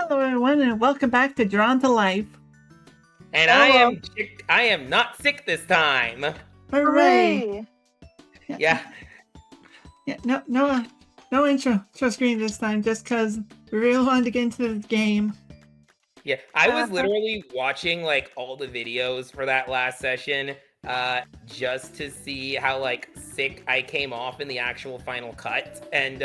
Hello, everyone, and welcome back to Drawn to Life. And Hello. I am not sick this time. Hooray! Yeah. No intro screen this time, just because we really wanted to get into the game. Yeah. I was literally watching like all the videos for that last session, just to see how like sick I came off in the actual final cut. And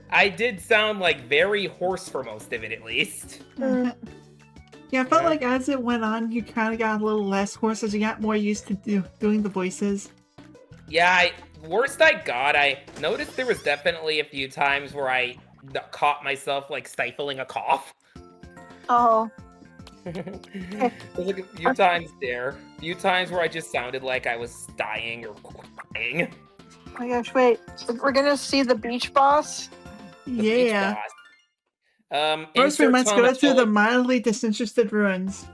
I did sound like very hoarse for most of it, at least. Yeah, I felt like as it went on, you kind of got a little less hoarse as you got more used to doing the voices. Yeah, worst I got, I noticed there was definitely a few times where I caught myself like stifling a cough. Oh. There's like a few times there. A few times where I just sounded like I was dying or crying. Oh my gosh, wait. We're gonna see the beach boss? The beach Yeah. boss. First, we Insert must go through the Tomatoa. mildly disinterested ruins.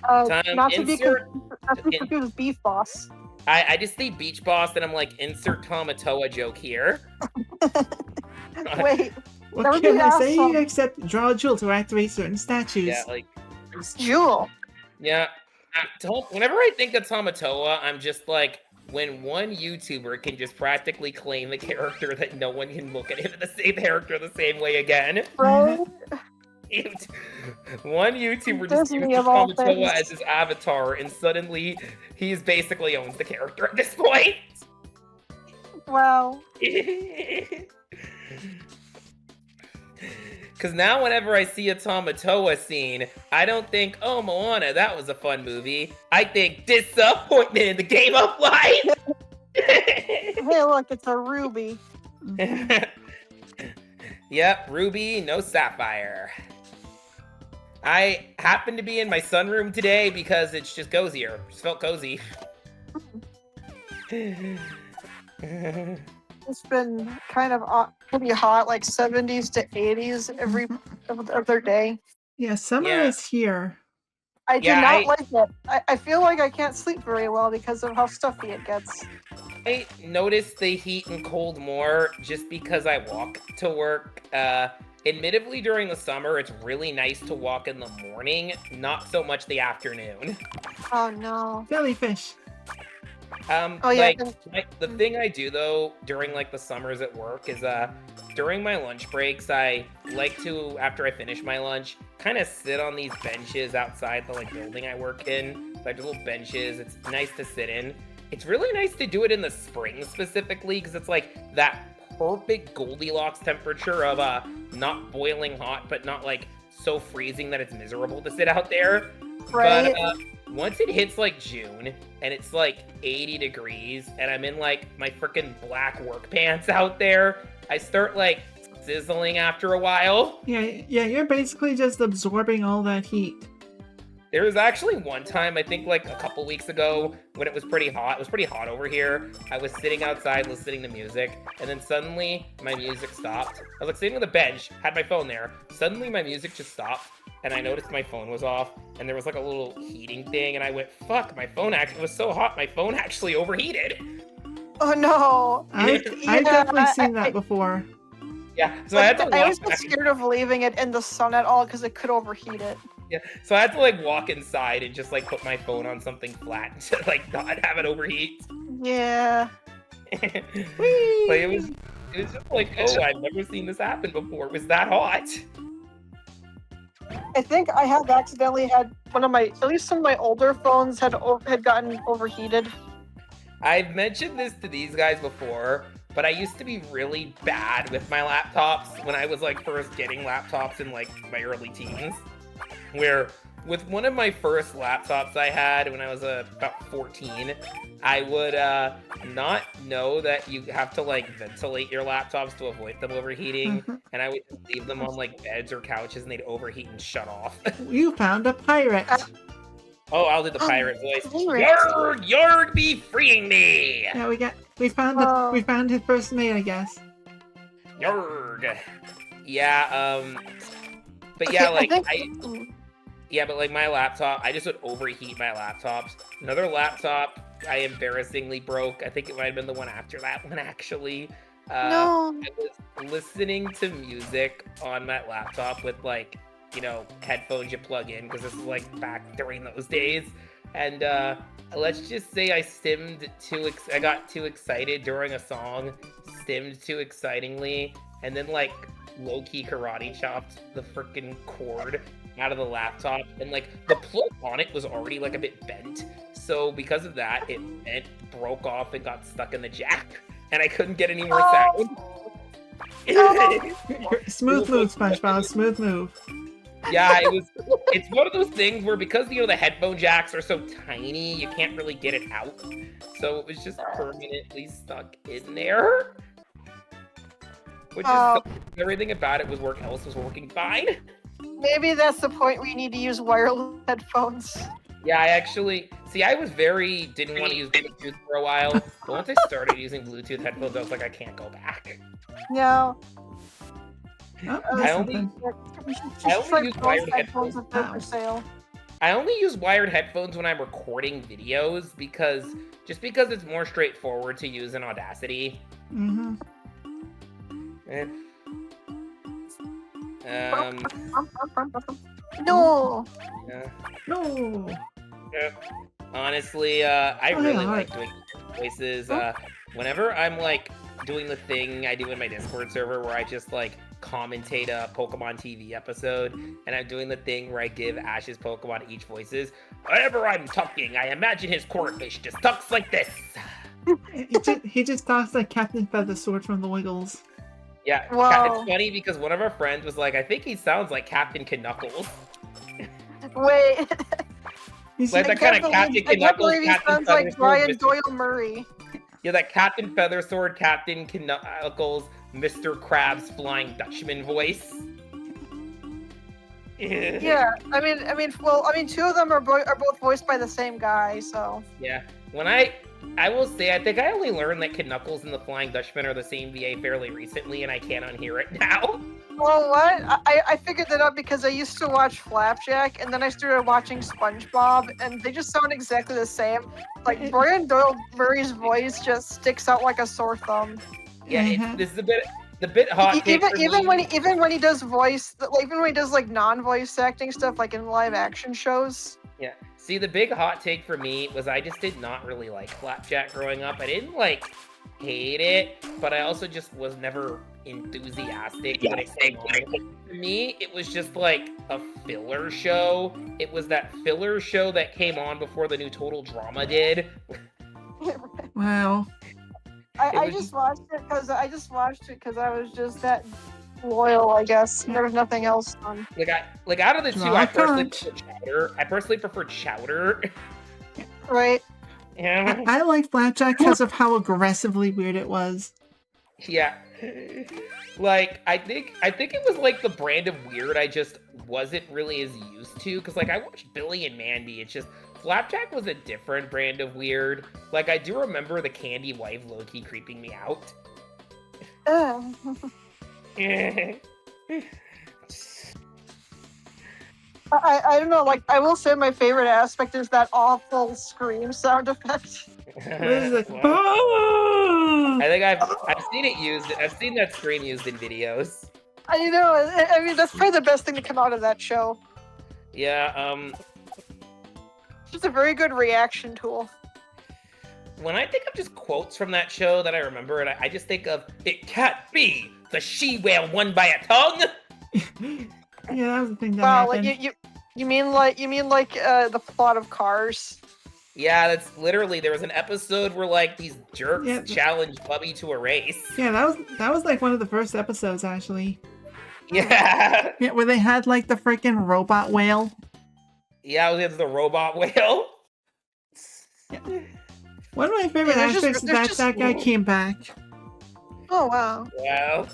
Not to be insert- confused with beef boss. I just say beach boss and I'm like, insert Tomatoa joke here. Wait, What That would can be I say awesome. except draw a jewel to activate certain statues? Yeah, like, it's Jewel. yeah. Whenever I think of Tomatoa, I'm just like, when one YouTuber can just practically claim the character that no one can look at him the same character the same way again. Right? One YouTuber just Disney uses of all Tomatoa things. as his avatar, and suddenly he's basically owns the character at this point. Wow. Because now whenever I see a Tomatoa scene, I don't think, oh, Moana, that was a fun movie. I think disappointment in the game of life. Hey, look, it's a ruby. Yep, Ruby, no Sapphire. I happened to be in my sunroom today because it's just cozier. Just felt cozy. It's been kind of pretty hot, like 70s to 80s every other day. Yeah, summer Yeah. is here. I do Yeah, not like it. I feel like I can't sleep very well because of how stuffy it gets. I notice the heat and cold more just because I walk to work. Admittedly, during the summer, it's really nice to walk in the morning, not so much the afternoon. Oh no. Jellyfish. Oh, yeah, The thing I do though during like the summers at work is during my lunch breaks, I like to, after I finish my lunch, kind of sit on these benches outside the like building I work in. Like little benches. It's nice to sit in. It's really nice to do it in the spring specifically because it's like that perfect Goldilocks temperature of not boiling hot but not like so freezing that it's miserable to sit out there. right? But once it hits like June and it's like 80 degrees and I'm in like my freaking black work pants out there, I start like sizzling after a while. Yeah, you're basically just absorbing all that heat. There was actually one time, I think like a couple weeks ago, when it was pretty hot. It was pretty hot over here. I was sitting outside listening to music, and then suddenly my music stopped. I was like sitting on the bench, had my phone there. Suddenly my music just stopped, and I noticed my phone was off, and there was like a little heating thing, and I went, fuck, my phone actually, it was so hot, my phone actually overheated. Oh no. I've definitely seen that before. Yeah, so I had to I walk was back. scared of leaving it in the sun at all because it could overheat it. Yeah, so I had to like walk inside and just like put my phone on something flat to like not have it overheat. Yeah. Like it was just like, oh, I've never seen this happen before. It was that hot. I think I have accidentally had at least some of my older phones had gotten overheated. I've mentioned this to these guys before, but I used to be really bad with my laptops when I was like first getting laptops in like my early teens. Where with one of my first laptops I had when I was about 14, I would not know that you have to like ventilate your laptops to avoid them overheating, and I would leave them on like beds or couches and they'd overheat and shut off. You found a pirate. Oh, I'll do the pirate voice. Pirate. Yarg, yarg, be freeing me! Yeah, we found his first mate, I guess. Yarg. Yeah, but yeah, like but like my laptop, I just would overheat my laptops. Another laptop I embarrassingly broke. I think it might have been the one after that one actually. No. I was listening to music on that laptop with like headphones you plug in, because this is like back during those days. And let's just say I got too excited during a song, stimmed too excitingly, and then like low-key karate chopped the freaking cord out of the laptop, and like the plug on it was already like a bit bent, so because of that it broke off and got stuck in the jack, and I couldn't get any more sound. Smooth move, SpongeBob. Smooth move. Yeah, it's one of those things where, because the headphone jacks are so tiny, you can't really get it out, so it was just permanently stuck in there, which is everything about it else was working fine. Maybe that's the point where you need to use wireless headphones. Yeah, I didn't want to use Bluetooth for a while, but once I started using Bluetooth headphones, I was like, I can't go back. Yeah. I only use wired headphones. For sale. I only use wired headphones when I'm recording videos, because it's more straightforward to use in Audacity. Mm-hmm. No. Yeah. No. Honestly, I really like doing voices. Whenever I'm like doing the thing I do in my Discord server where I just like commentate a Pokemon TV episode, and I'm doing the thing where I give Ash's Pokemon each voices. Whenever I'm talking, I imagine his cornfish just talks like this. he just talks like Captain Feathersword from the Wiggles. Yeah, Wow. It's funny because one of our friends was like, I think he sounds like Captain Knuckles. Wait. Like that kind of Captain Knuckles, he Captain sounds like Feathersword, Brian Doyle Murray. Yeah, that Captain Feathersword, Captain Knuckles, Mr. Krabs Flying Dutchman voice. Yeah, I mean, two of them are both voiced by the same guy, so. Yeah, I will say, I think I only learned that Knuckles and the Flying Dutchman are the same VA fairly recently, and I can't unhear it now. Well, what? I figured that out because I used to watch Flapjack, and then I started watching SpongeBob, and they just sound exactly the same. Like, Brian Doyle Murray's voice just sticks out like a sore thumb. Yeah, this is the bit hot. Even when he does voice, like even when he does like non-voice acting stuff, like in live action shows. Yeah. See, the big hot take for me was I just did not really like Flapjack growing up. I didn't like hate it, but I also just was never enthusiastic when it came on. To me, it was just like a filler show. It was that filler show that came on before the new Total Drama did. Wow. I just watched it because I was just that loyal, I guess. There was nothing else on. Like out of the two, I personally prefer Chowder. Right. Yeah. I like Flapjack because of how aggressively weird it was. Yeah. Like I think it was like the brand of weird I just wasn't really as used to, because like I watched Billy and Mandy. It's just Flapjack was a different brand of weird. Like I do remember the Candy Wife low-key creeping me out. I don't know, like I will say my favorite aspect is that awful scream sound effect. What is it? What? Oh! I think I've seen it used. I've seen that scream used in videos. I know. I mean, that's probably the best thing to come out of that show. Yeah. It's just a very good reaction tool. When I think of just quotes from that show that I remember, and I just think of "It can't be the she-whale won by a tongue." Yeah, that was the thing that Wow, happened. like you mean like the plot of Cars? Yeah, that's literally, there was an episode where like these jerks challenged Bubby to a race. Yeah, that was like one of the first episodes actually. Yeah. Yeah, where they had like the freaking robot whale. Yeah, it was the robot whale. Yeah. One of my favorite aspects is that guy came back. Oh wow. Wow.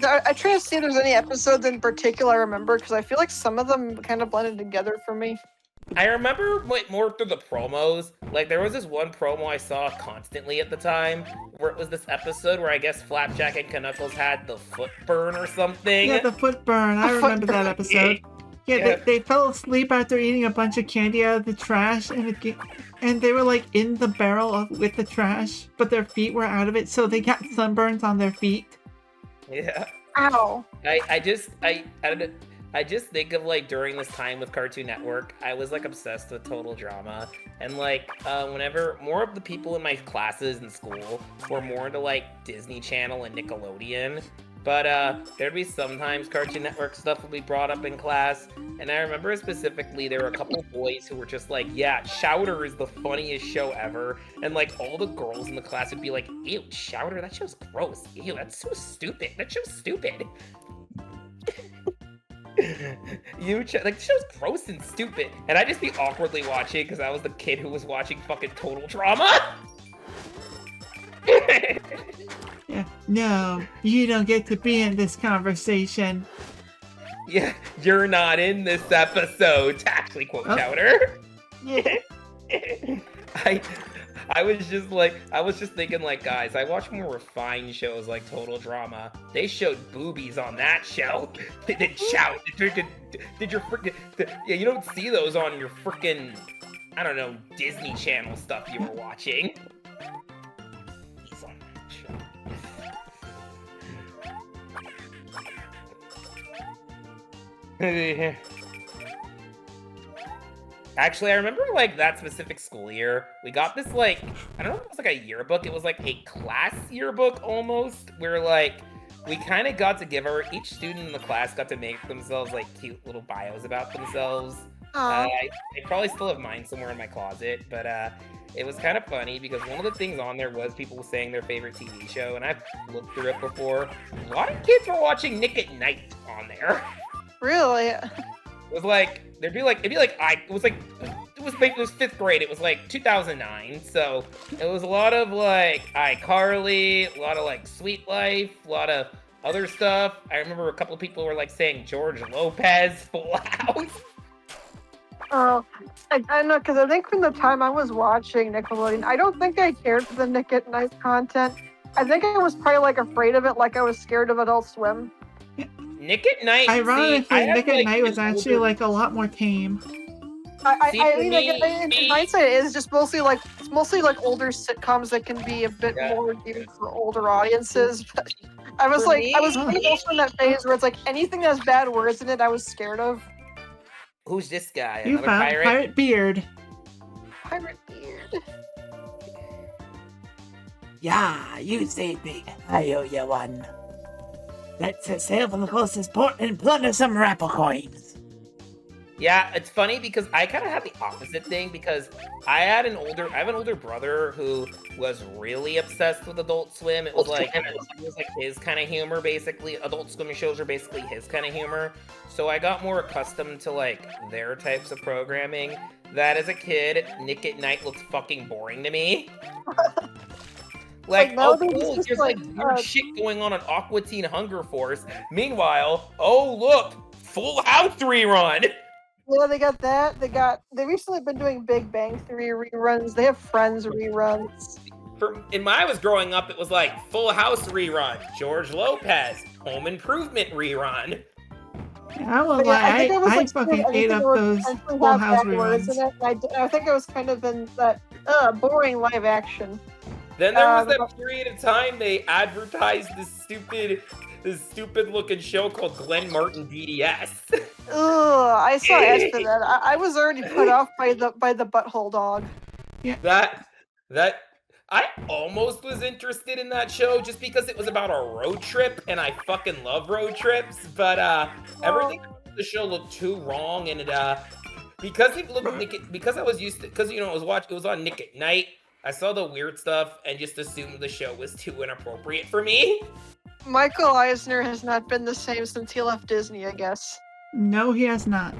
I try to see if there's any episodes in particular I remember, because I feel like some of them kind of blended together for me. I remember more through the promos. Like, there was this one promo I saw constantly at the time, where it was this episode where I guess Flapjack and Knuckles had the foot burn or something. Yeah, the foot burn. I remember that episode. Yeah, they fell asleep after eating a bunch of candy out of the trash, and they were like in the barrel with the trash, but their feet were out of it, so they got sunburns on their feet. Yeah. Ow. I don't know. I just think of like during this time with Cartoon Network, I was like obsessed with Total Drama, and like whenever more of the people in my classes in school were more into like Disney Channel and Nickelodeon, but there'd be sometimes Cartoon Network stuff would be brought up in class, and I remember specifically there were a couple boys who were just like, yeah, Chowder is the funniest show ever, and like all the girls in the class would be like, ew, Chowder, that show's gross, ew, that's so stupid, that show's stupid. Like, the show's gross and stupid, and I'd just be awkwardly watching because I was the kid who was watching fucking Total Drama. Yeah. No, you don't get to be in this conversation. Yeah, you're not in this episode, to actually quote Chowder. Yeah. I was just thinking, like, guys, I watch more refined shows like Total Drama. They showed boobies on that show. They did shout. Did your freaking... Yeah, you don't see those on your freaking, I don't know, Disney Channel stuff you were watching. He's on that show. Actually, I remember, like, that specific school year, we got this, like, I don't know if it was, like, a yearbook. It was, like, a class yearbook, almost, where, like, we kind of got to give each student in the class got to make themselves, like, cute little bios about themselves. I probably still have mine somewhere in my closet, but, it was kind of funny, because one of the things on there was people saying their favorite TV show, and I've looked through it before. A lot of kids were watching Nick at Night on there. Really? It was like, it was 5th grade. It was like 2009. So it was a lot of like iCarly, a lot of like Sweet Life, a lot of other stuff. I remember a couple of people were like saying George Lopez, Full House. Oh, I know, because I think from the time I was watching Nickelodeon, I don't think I cared for the Nick at Night content. I think I was probably like afraid of it, like I was scared of Adult Swim. Nick at Night. Ironically, Nick at Night was actually like a lot more tame. I mean, in hindsight, it's just mostly like older sitcoms that can be a bit more geared for older audiences. But I was also in that phase where it's like anything that has bad words in it, I was scared of. Who's this guy? You Another found pirate? Pirate Beard. Pirate Beard. Yeah, you saved me. I owe you one. Let's sail for the closest port and plunder some Rapo coins. Yeah, it's funny because I kind of had the opposite thing because I have an older brother who was really obsessed with Adult Swim. It was like his kind of humor, basically. Adult Swim shows are basically his kind of humor. So I got more accustomed to like their types of programming. That as a kid, Nick at Night looked fucking boring to me. Like, oh cool, there's like weird shit going on Aqua Teen Hunger Force. Meanwhile, oh look, Full House rerun. Yeah, they got that. They recently been doing Big Bang Theory reruns. They have Friends reruns. In my I was growing up, it was like Full House rerun, George Lopez, Home Improvement rerun. I will lie, I fucking ate up those Full House reruns. I think it was kind of in that boring live action. Then there was that period of time they advertised this stupid looking show called Glenn Martin BDS. Ugh, I saw ads for that. I was already put off by the butthole dog. Yeah. That I almost was interested in that show just because it was about a road trip, and I fucking love road trips. But everything about the show looked too wrong, and because it looked because I was used to it was on Nick at Night. I saw the weird stuff and just assumed the show was too inappropriate for me. Michael Eisner has not been the same since he left Disney, I guess. No, he has not.